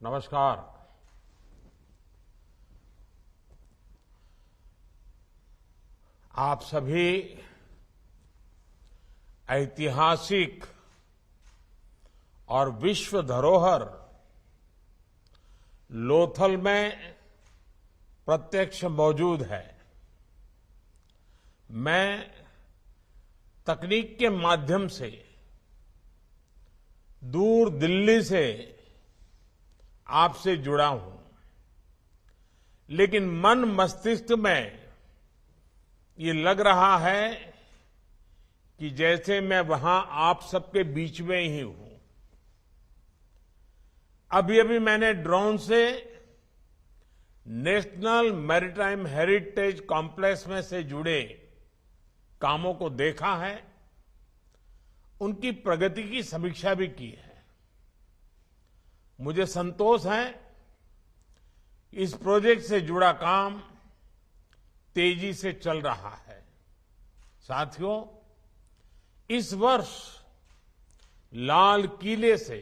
नमस्कार। आप सभी ऐतिहासिक और विश्व धरोहर लोथल में प्रत्यक्ष मौजूद है। मैं तकनीक के माध्यम से दूर दिल्ली से आपसे जुड़ा हूं, लेकिन मन मस्तिष्क में ये लग रहा है कि जैसे मैं वहां आप सबके बीच में ही हूं। अभी मैंने ड्रोन से नेशनल मैरीटाइम हेरिटेज कॉम्प्लेक्स में से जुड़े कामों को देखा है, उनकी प्रगति की समीक्षा भी की है। मुझे संतोष है इस प्रोजेक्ट से जुड़ा काम तेजी से चल रहा है। साथियों, इस वर्ष लाल किले से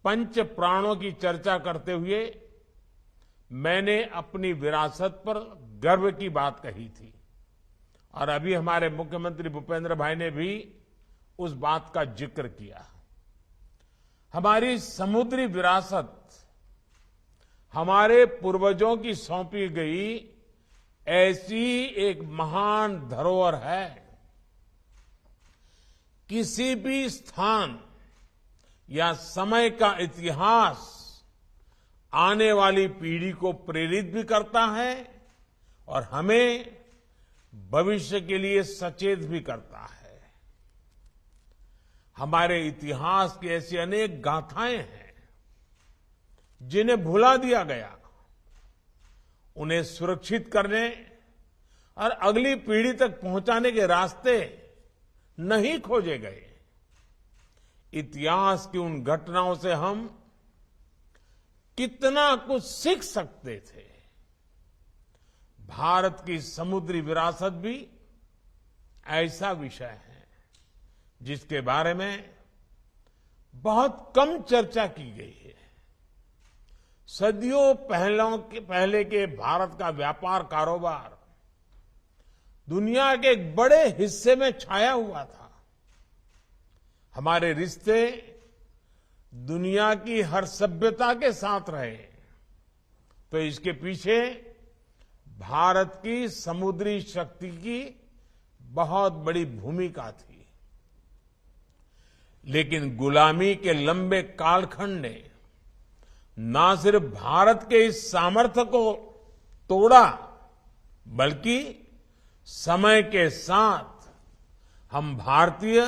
पंच प्राणों की चर्चा करते हुए मैंने अपनी विरासत पर गर्व की बात कही थी और अभी हमारे मुख्यमंत्री भूपेंद्र भाई ने भी उस बात का जिक्र किया। हमारी समुद्री विरासत हमारे पूर्वजों की सौंपी गई ऐसी एक महान धरोहर है। किसी भी स्थान या समय का इतिहास आने वाली पीढ़ी को प्रेरित भी करता है और हमें भविष्य के लिए सचेत भी करता है। हमारे इतिहास की ऐसी अनेक गाथाएं हैं जिन्हें भुला दिया गया। उन्हें सुरक्षित करने और अगली पीढ़ी तक पहुंचाने के रास्ते नहीं खोजे गए। इतिहास की उन घटनाओं से हम कितना कुछ सीख सकते थे। भारत की समुद्री विरासत भी ऐसा विषय है जिसके बारे में बहुत कम चर्चा की गई है। सदियों पहले के भारत का व्यापार कारोबार दुनिया के एक बड़े हिस्से में छाया हुआ था। हमारे रिश्ते दुनिया की हर सभ्यता के साथ रहे, तो इसके पीछे भारत की समुद्री शक्ति की बहुत बड़ी भूमिका थी। लेकिन गुलामी के लंबे कालखंड ने न सिर्फ भारत के इस सामर्थ्य को तोड़ा, बल्कि समय के साथ हम भारतीय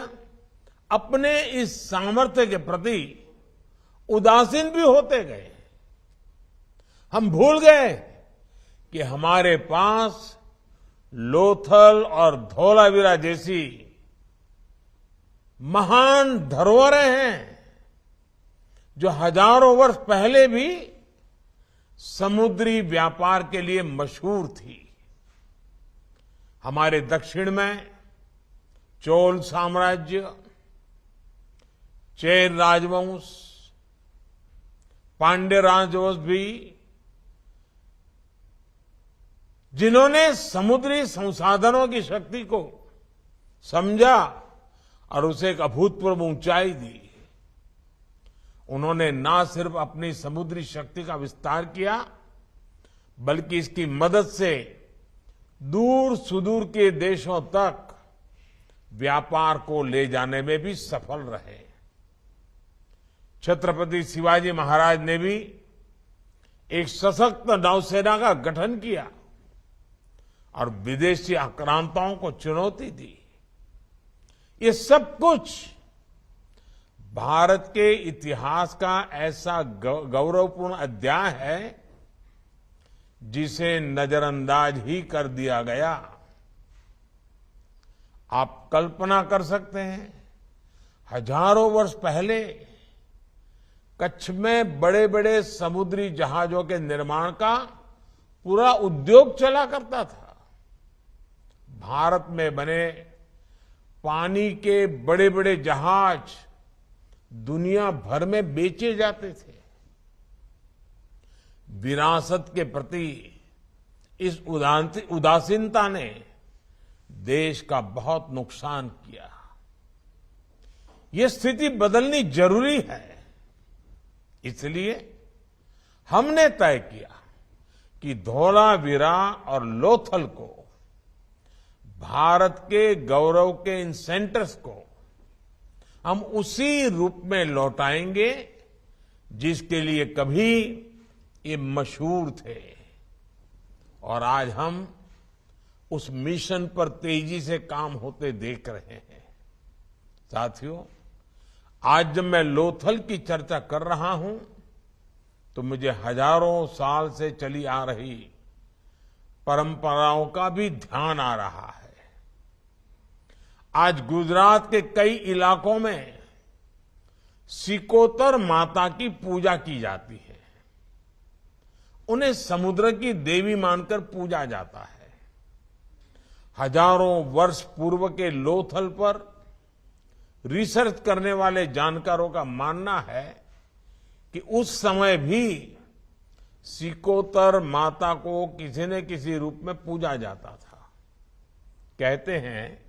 अपने इस सामर्थ्य के प्रति उदासीन भी होते गए। हम भूल गए कि हमारे पास लोथल और धौलावीरा जैसी महान धरोहरें हैं जो हजारों वर्ष पहले भी समुद्री व्यापार के लिए मशहूर थी। हमारे दक्षिण में चोल साम्राज्य, चेर राजवंश, पांड्य राजवंश भी, जिन्होंने समुद्री संसाधनों की शक्ति को समझा और उसे एक अभूतपूर्व ऊंचाई दी। उन्होंने न सिर्फ अपनी समुद्री शक्ति का विस्तार किया, बल्कि इसकी मदद से दूर सुदूर के देशों तक व्यापार को ले जाने में भी सफल रहे। छत्रपति शिवाजी महाराज ने भी एक सशक्त नौसेना का गठन किया और विदेशी आक्रांताओं को चुनौती दी। ये सब कुछ भारत के इतिहास का ऐसा गौरवपूर्ण अध्याय है जिसे नजरअंदाज ही कर दिया गया। आप कल्पना कर सकते हैं, हजारों वर्ष पहले कच्छ में बड़े बड़े समुद्री जहाजों के निर्माण का पूरा उद्योग चला करता था। भारत में बने पानी के बड़े बड़े जहाज दुनिया भर में बेचे जाते थे। विरासत के प्रति इस उदासीनता ने देश का बहुत नुकसान किया। ये स्थिति बदलनी जरूरी है। इसलिए हमने तय किया कि धौलावीरा और लोथल को, भारत के गौरव के इन सेंटर्स को हम उसी रूप में लौटाएंगे जिसके लिए कभी ये मशहूर थे। और आज हम उस मिशन पर तेजी से काम होते देख रहे हैं। साथियों, आज जब मैं लोथल की चर्चा कर रहा हूं तो मुझे हजारों साल से चली आ रही परंपराओं का भी ध्यान आ रहा है। आज गुजरात के कई इलाकों में सिकोतर माता की पूजा की जाती है। उन्हें समुद्र की देवी मानकर पूजा जाता है। हजारों वर्ष पूर्व के लोथल पर रिसर्च करने वाले जानकारों का मानना है कि उस समय भी सिकोतर माता को किसी न किसी रूप में पूजा जाता था। कहते हैं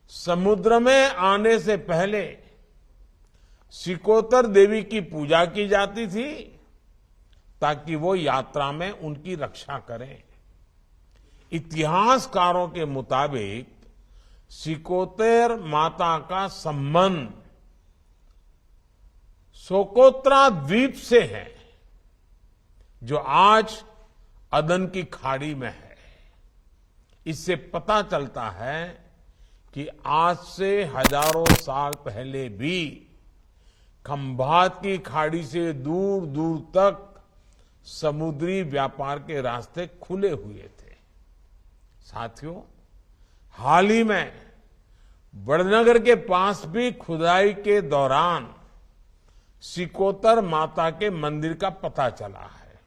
समुद्र में आने से पहले सिकोतर देवी की पूजा की जाती थी ताकि वो यात्रा में उनकी रक्षा करें। इतिहासकारों के मुताबिक सिकोतर माता का संबंध सोकोत्रा द्वीप से है जो आज अदन की खाड़ी में है। इससे पता चलता है कि आज से हजारों साल पहले भी खंभात की खाड़ी से दूर दूर तक समुद्री व्यापार के रास्ते खुले हुए थे। साथियों, हाल ही में वडनगर के पास भी खुदाई के दौरान सिकोतर माता के मंदिर का पता चला है।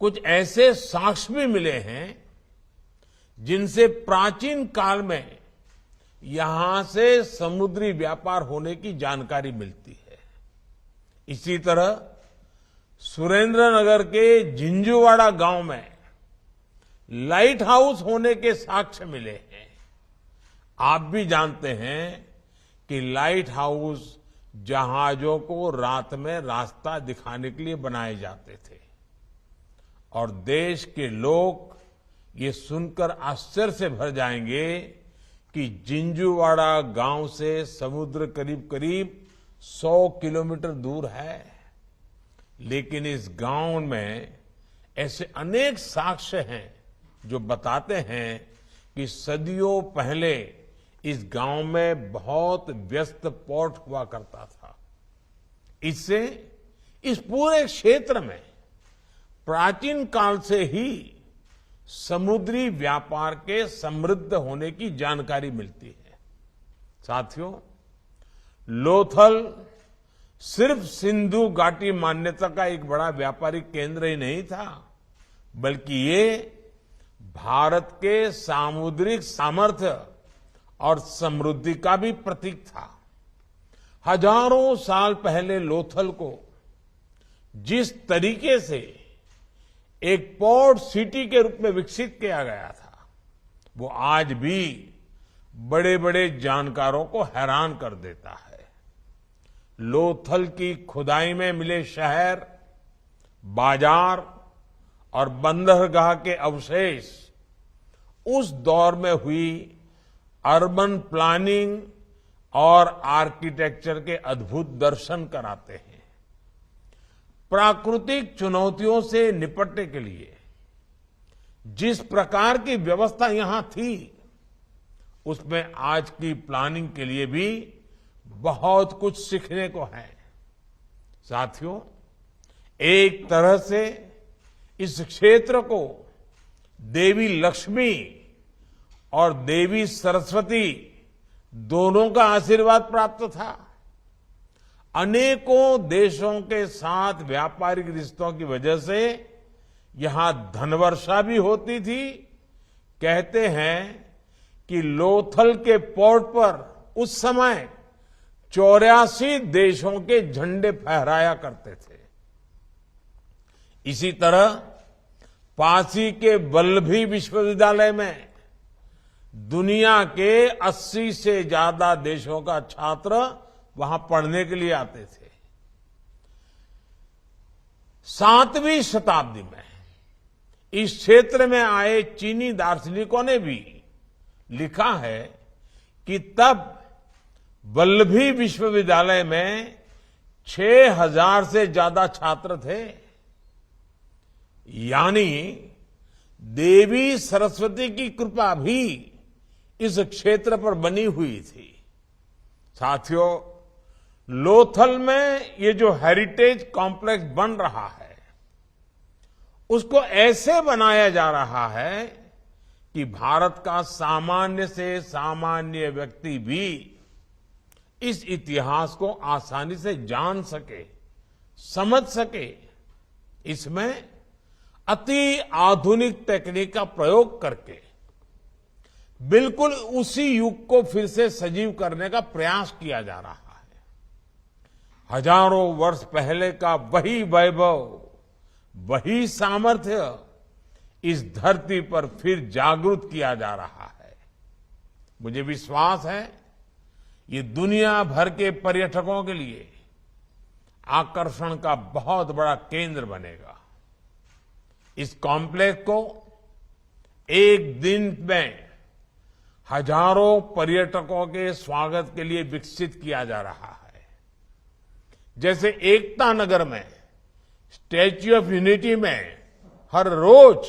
कुछ ऐसे साक्ष्य भी मिले हैं जिनसे प्राचीन काल में यहां से समुद्री व्यापार होने की जानकारी मिलती है। इसी तरह सुरेंद्रनगर के जिंजूवाड़ा गांव में लाइट हाउस होने के साक्ष्य मिले हैं। आप भी जानते हैं कि लाइट हाउस जहाजों को रात में रास्ता दिखाने के लिए बनाए जाते थे। और देश के लोग ये सुनकर आश्चर्य से भर जाएंगे कि जिंजूवाड़ा गांव से समुद्र करीब करीब 100 किलोमीटर दूर है। लेकिन इस गांव में ऐसे अनेक साक्ष्य हैं जो बताते हैं कि सदियों पहले इस गांव में बहुत व्यस्त पोर्ट हुआ करता था। इससे इस पूरे क्षेत्र में प्राचीन काल से ही समुद्री व्यापार के समृद्ध होने की जानकारी मिलती है। साथियों, लोथल सिर्फ सिंधु घाटी मान्यता का एक बड़ा व्यापारिक केंद्र ही नहीं था, बल्कि ये भारत के सामुद्रिक सामर्थ्य और समृद्धि का भी प्रतीक था। हजारों साल पहले लोथल को जिस तरीके से एक पोर्ट सिटी के रूप में विकसित किया गया था, वो आज भी बड़े बड़े जानकारों को हैरान कर देता है। लोथल की खुदाई में मिले शहर, बाजार और बंदरगाह के अवशेष उस दौर में हुई अर्बन प्लानिंग और आर्किटेक्चर के अद्भुत दर्शन कराते हैं। प्राकृतिक चुनौतियों से निपटने के लिए जिस प्रकार की व्यवस्था यहां थी, उसमें आज की प्लानिंग के लिए भी बहुत कुछ सीखने को है। साथियों, एक तरह से इस क्षेत्र को देवी लक्ष्मी और देवी सरस्वती दोनों का आशीर्वाद प्राप्त था। अनेकों देशों के साथ व्यापारिक रिश्तों की वजह से यहां धनवर्षा भी होती थी। कहते हैं कि लोथल के पोर्ट पर उस समय 84 देशों के झंडे फहराया करते थे। इसी तरह पासी के वल्लभी विश्वविद्यालय में दुनिया के 80 से ज्यादा देशों का छात्र वहां पढ़ने के लिए आते थे। 7वीं शताब्दी में इस क्षेत्र में आए चीनी दार्शनिकों ने भी लिखा है कि तब वल्लभी विश्वविद्यालय में 6000 से ज्यादा छात्र थे। यानी देवी सरस्वती की कृपा भी इस क्षेत्र पर बनी हुई थी। साथियों, लोथल में ये जो हेरिटेज कॉम्प्लेक्स बन रहा है, उसको ऐसे बनाया जा रहा है कि भारत का सामान्य से सामान्य व्यक्ति भी इस इतिहास को आसानी से जान सके, समझ सके। इसमें अति आधुनिक तकनीक का प्रयोग करके बिल्कुल उसी युग को फिर से सजीव करने का प्रयास किया जा रहा है। हजारों वर्ष पहले का वही वैभव, वही सामर्थ्य इस धरती पर फिर जागृत किया जा रहा है। मुझे विश्वास है ये दुनिया भर के पर्यटकों के लिए आकर्षण का बहुत बड़ा केंद्र बनेगा। इस कॉम्प्लेक्स को एक दिन में हजारों पर्यटकों के स्वागत के लिए विकसित किया जा रहा है। जैसे एकता नगर में स्टैच्यू ऑफ यूनिटी में हर रोज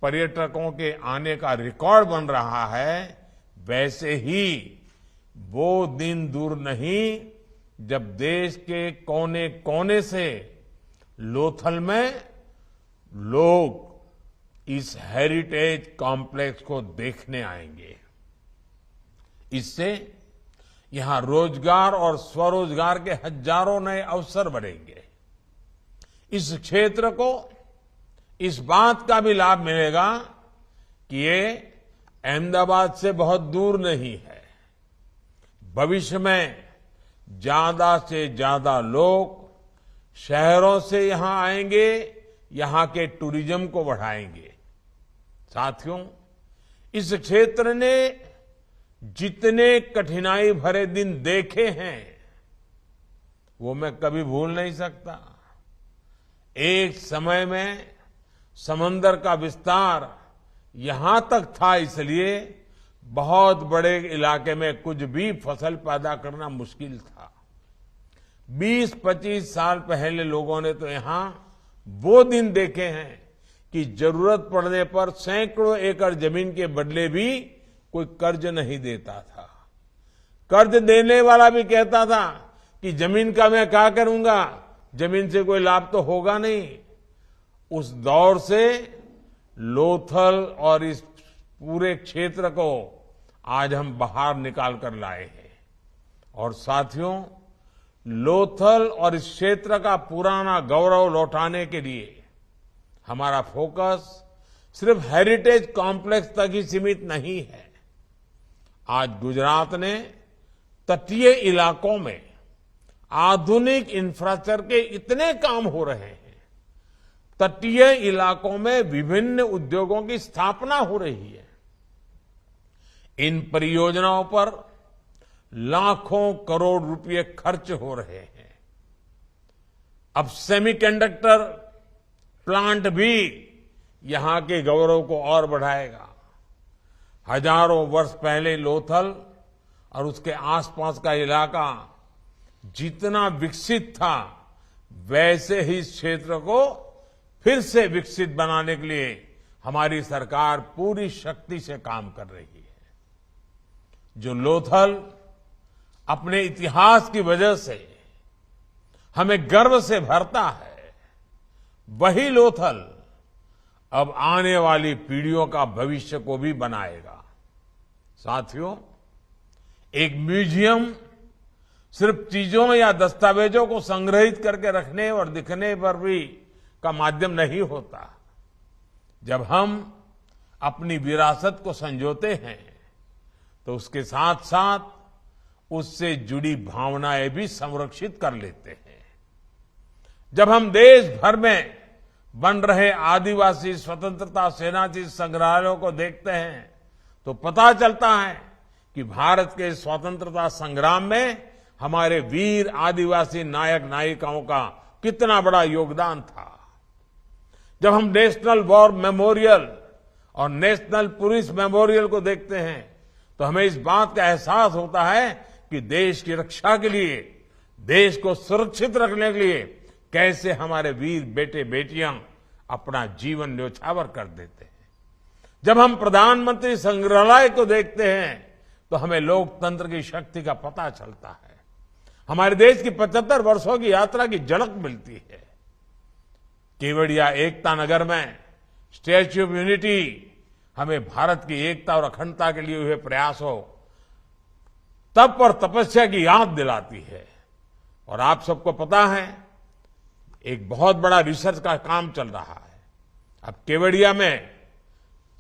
पर्यटकों के आने का रिकॉर्ड बन रहा है, वैसे ही वो दिन दूर नहीं जब देश के कोने कोने से लोथल में लोग इस हेरिटेज कॉम्प्लेक्स को देखने आएंगे। इससे यहां रोजगार और स्वरोजगार के हजारों नए अवसर बढ़ेंगे। इस क्षेत्र को इस बात का भी लाभ मिलेगा कि ये अहमदाबाद से बहुत दूर नहीं है। भविष्य में ज्यादा से ज्यादा लोग शहरों से यहां आएंगे, यहां के टूरिज्म को बढ़ाएंगे। साथियों, इस क्षेत्र ने जितने कठिनाई भरे दिन देखे हैं वो मैं कभी भूल नहीं सकता। एक समय में समंदर का विस्तार यहां तक था, इसलिए बहुत बड़े इलाके में कुछ भी फसल पैदा करना मुश्किल था। 20-25 साल पहले लोगों ने तो यहां वो दिन देखे हैं कि जरूरत पड़ने पर सैकड़ों एकड़ जमीन के बदले भी कोई कर्ज नहीं देता था। कर्ज देने वाला भी कहता था कि जमीन का मैं क्या करूंगा, जमीन से कोई लाभ तो होगा नहीं। उस दौर से लोथल और इस पूरे क्षेत्र को आज हम बाहर निकाल कर लाए हैं। और साथियों, लोथल और इस क्षेत्र का पुराना गौरव लौटाने के लिए हमारा फोकस सिर्फ हेरिटेज कॉम्प्लेक्स तक ही सीमित नहीं है। आज गुजरात ने तटीय इलाकों में आधुनिक इंफ्रास्ट्रक्चर के इतने काम हो रहे हैं, तटीय इलाकों में विभिन्न उद्योगों की स्थापना हो रही है। इन परियोजनाओं पर लाखों करोड़ रुपए खर्च हो रहे हैं। अब सेमीकंडक्टर प्लांट भी यहां के गौरव को और बढ़ाएगा। हजारों वर्ष पहले लोथल और उसके आसपास का इलाका जितना विकसित था, वैसे ही इस क्षेत्र को फिर से विकसित बनाने के लिए हमारी सरकार पूरी शक्ति से काम कर रही है। जो लोथल अपने इतिहास की वजह से हमें गर्व से भरता है, वही लोथल अब आने वाली पीढ़ियों का भविष्य को भी बनाएगा। साथियों, एक म्यूजियम सिर्फ चीजों या दस्तावेजों को संग्रहित करके रखने और दिखने पर भी का माध्यम नहीं होता। जब हम अपनी विरासत को संजोते हैं तो उसके साथ साथ उससे जुड़ी भावनाएं भी संरक्षित कर लेते हैं। जब हम देश भर में बन रहे आदिवासी स्वतंत्रता सेनानी संग्रहालयों को देखते हैं तो पता चलता है कि भारत के स्वतंत्रता संग्राम में हमारे वीर आदिवासी नायक नायिकाओं का कितना बड़ा योगदान था। जब हम नेशनल वॉर मेमोरियल और नेशनल पुलिस मेमोरियल को देखते हैं तो हमें इस बात का एहसास होता है कि देश की रक्षा के लिए, देश को सुरक्षित रखने के लिए कैसे हमारे वीर बेटे बेटियां अपना जीवन न्योछावर कर देते हैं। जब हम प्रधानमंत्री संग्रहालय को देखते हैं तो हमें लोकतंत्र की शक्ति का पता चलता है। हमारे देश की 75 वर्षों की यात्रा की झलक मिलती है। केवड़िया एकता नगर में स्टैच्यू ऑफ यूनिटी हमें भारत की एकता और अखंडता के लिए हुए प्रयासों, तप और तपस्या की याद दिलाती है। और आप सबको पता है, एक बहुत बड़ा रिसर्च का काम चल रहा है। अब केवड़िया में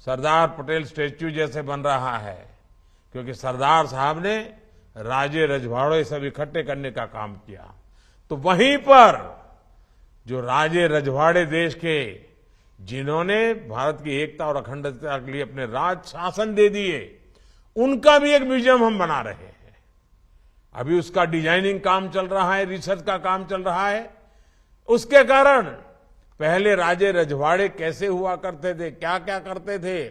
सरदार पटेल स्टैच्यू जैसे बन रहा है, क्योंकि सरदार साहब ने राजे रजवाड़े सब इकट्ठे करने का काम किया। तो वहीं पर जो राजे रजवाड़े देश के, जिन्होंने भारत की एकता और अखंडता के लिए अपने राज शासन दे दिए, उनका भी एक म्यूजियम हम बना रहे हैं। अभी उसका डिजाइनिंग काम चल रहा है, रिसर्च का काम चल रहा है। उसके कारण पहले राजे रजवाड़े कैसे हुआ करते थे, क्या क्या करते थे,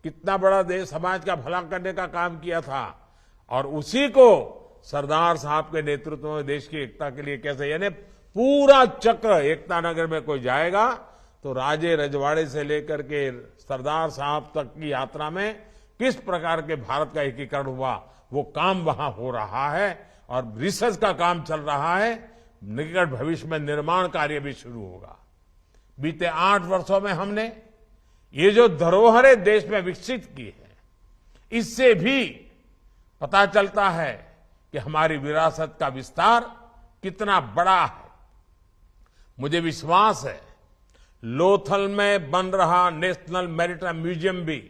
कितना बड़ा देश समाज का भला करने का काम किया था, और उसी को सरदार साहब के नेतृत्व में देश की एकता के लिए कैसे, यानी पूरा चक्र एकता नगर में कोई जाएगा तो राजे रजवाड़े से लेकर के सरदार साहब तक की यात्रा में किस प्रकार के भारत का एकीकरण हुआ, वो काम वहां हो रहा है और रिसर्च का काम चल रहा है। निकट भविष्य में निर्माण कार्य भी शुरू होगा। बीते 8 वर्षों में हमने ये जो धरोहरें देश में विकसित की है, इससे भी पता चलता है कि हमारी विरासत का विस्तार कितना बड़ा है। मुझे विश्वास है लोथल में बन रहा नेशनल मैरीटाइम म्यूजियम भी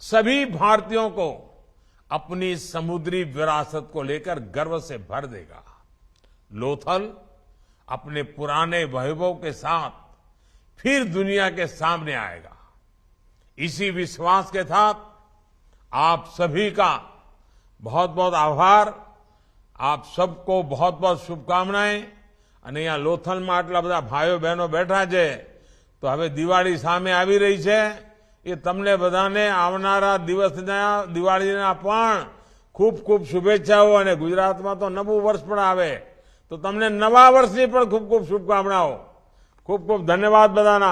सभी भारतीयों को अपनी समुद्री विरासत को लेकर गर्व से भर देगा। लोथल अपने पुराने वैभव के साथ फिर दुनिया के सामने आएगा। इसी विश्वास के साथ आप सभी का बहुत बहुत आभार, आप सबको बहुत बहुत शुभकामनाएं। અને અહીંયા લોથલમાં આટલા બધા ભાઈઓ બહેનો બેઠા છે તો હવે દિવાળી સામે આવી રહી છે। એ તમને બધાને આવનારા દિવસના દિવાળીના પણ ખૂબ ખૂબ શુભેચ્છાઓ, અને ગુજરાતમાં તો નવું વર્ષ પણ આવે તો તમને નવા વર્ષની પણ ખૂબ ખૂબ શુભકામનાઓ। ખૂબ ખૂબ ધન્યવાદ બધાના।